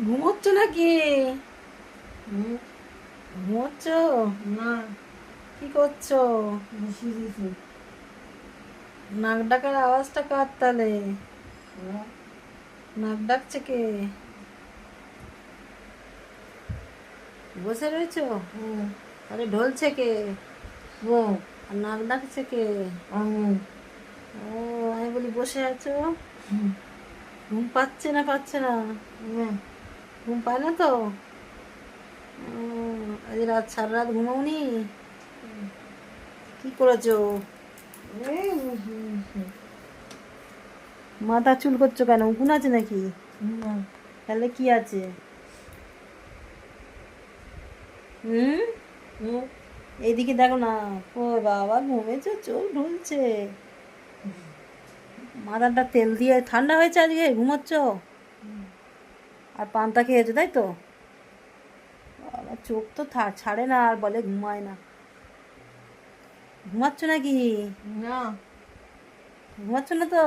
ঘুমোচ্ছ নাকি? হুম, ঘুমোচ্ছ? না, কি করছো? বসিয়ে দিয়েছি। নাক ডাকার আওয়াজটা কার তালে? হ্যাঁ, নাক ডাকছে কে? বসে রয়েছো? হুম, আরে ঢলছে কে? হুম, আর নাক ডাকছে কে? আমি, ও, আমি বলি বসে আছো। হুম, ঘুম পাচ্ছে না পাচ্ছে না? না, ঘুম পায় না তো? আজ রাত সারা রাত ঘুমাওনি? কি করেছো? এই বসিয়ে দিয়েছি। মাথা চুল করছো কেন? উকুন আছে নাকি? না, তাহলে কি আছে? হুম, হুম, এইদিকে দেখো না। ও বাবা, ঘুমেছো, চোখ ঢুলছে। মাথাটা তেল দিয়ে ঠান্ডা হয়েছে আজকে, ঘুমোচ্ছ? আর পান্তা খেয়েছো তাই তো? বাবা, চোখ তো ছাড়ে না, আর বলে ঘুমায় না। ঘুমাচ্ছ নাকি? না। ঘুমাচ্ছ না তো?